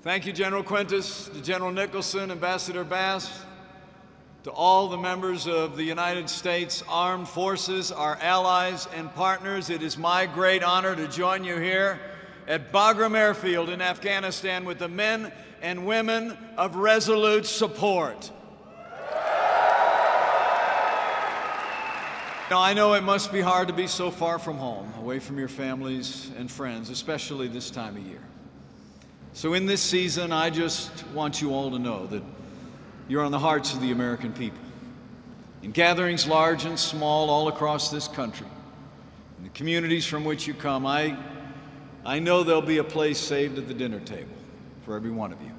Thank you, General Quintus, to General Nicholson, Ambassador Bass, to all the members of the United States Armed Forces, our allies and partners. It is my great honor to join you here at Bagram Airfield in Afghanistan with the men and women of resolute support. Now, I know it must be hard to be so far from home, away from your families and friends, especially this time of year. So in this season, I just want you all to know that you're on the hearts of the American people. In gatherings large and small all across this country, in the communities from which you come, I know there'll be a place saved at the dinner table for every one of you.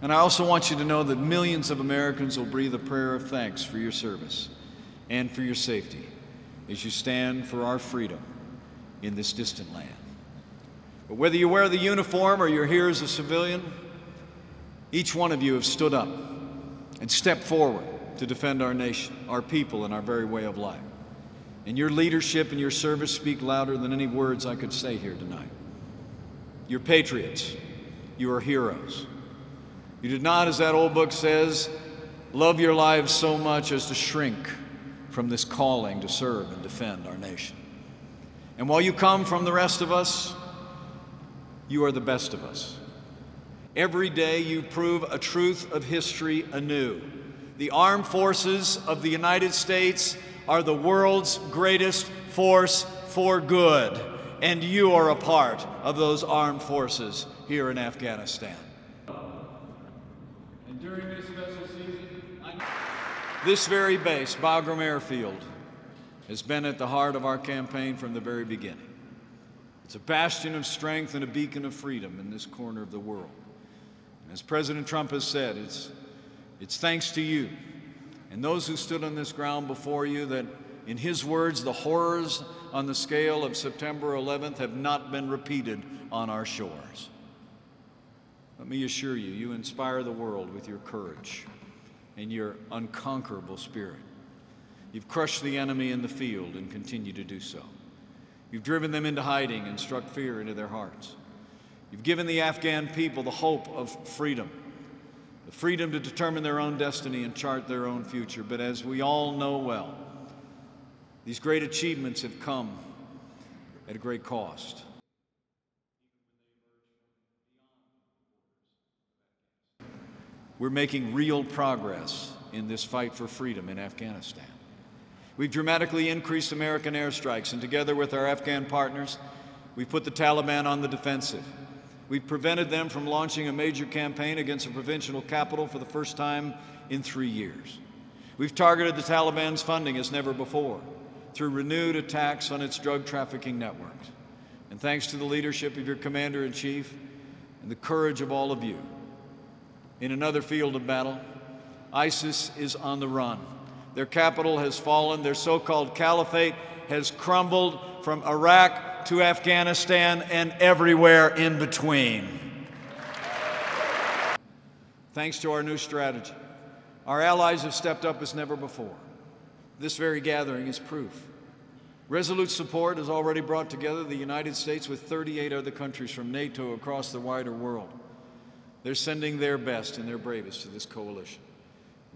And I also want you to know that millions of Americans will breathe a prayer of thanks for your service and for your safety as you stand for our freedom in this distant land. But whether you wear the uniform or you're here as a civilian, each one of you have stood up and stepped forward to defend our nation, our people, and our very way of life. And your leadership and your service speak louder than any words I could say here tonight. You're patriots. You are heroes. You did not, as that old book says, love your lives so much as to shrink from this calling to serve and defend our nation. And while you come from the rest of us, you are the best of us. Every day you prove a truth of history anew. The armed forces of the United States are the world's greatest force for good, and you are a part of those armed forces here in Afghanistan. And during this special season, this very base, Bagram Airfield, has been at the heart of our campaign from the very beginning. It's a bastion of strength and a beacon of freedom in this corner of the world. And as President Trump has said, it's thanks to you and those who stood on this ground before you that, in his words, the horrors on the scale of September 11th have not been repeated on our shores. Let me assure you, you inspire the world with your courage and your unconquerable spirit. You've crushed the enemy in the field and continue to do so. You've driven them into hiding and struck fear into their hearts. You've given the Afghan people the hope of freedom, the freedom to determine their own destiny and chart their own future. But as we all know well, these great achievements have come at a great cost. We're making real progress in this fight for freedom in Afghanistan. We've dramatically increased American airstrikes, and together with our Afghan partners, we've put the Taliban on the defensive. We've prevented them from launching a major campaign against a provincial capital for the first time in 3 years. We've targeted the Taliban's funding as never before through renewed attacks on its drug trafficking networks. And thanks to the leadership of your Commander-in-Chief and the courage of all of you, in another field of battle, ISIS is on the run. Their capital has fallen. Their so-called caliphate has crumbled from Iraq to Afghanistan and everywhere in between. Thanks to our new strategy, our allies have stepped up as never before. This very gathering is proof. Resolute support has already brought together the United States with 38 other countries from NATO across the wider world. They're sending their best and their bravest to this coalition.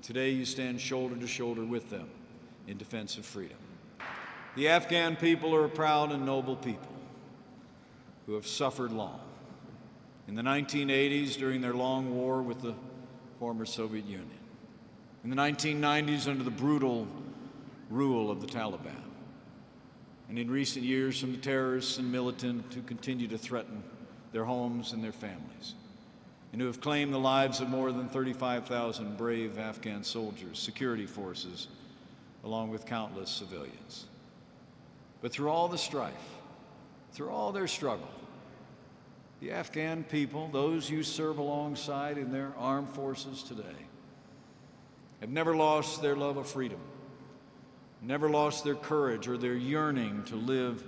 Today, you stand shoulder to shoulder with them in defense of freedom. The Afghan people are a proud and noble people who have suffered long. In the 1980s, during their long war with the former Soviet Union. In the 1990s, under the brutal rule of the Taliban. And in recent years, from the terrorists and militant who continue to threaten their homes and their families, and who have claimed the lives of more than 35,000 brave Afghan soldiers, security forces, along with countless civilians. But through all the strife, through all their struggle, the Afghan people, those you serve alongside in their armed forces today, have never lost their love of freedom, never lost their courage or their yearning to live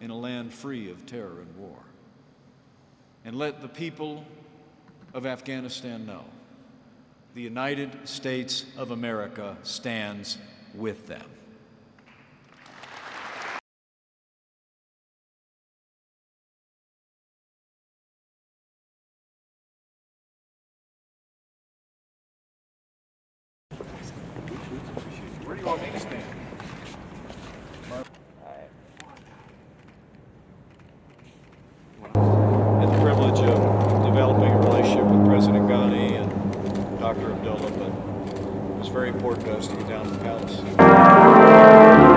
in a land free of terror and war. And let the people of Afghanistan know the United States of America stands with them. Where do you want me to stand? I had the privilege of developing a relationship with President Ghani and Dr. Abdullah, but it was very important to us to get down to the palace.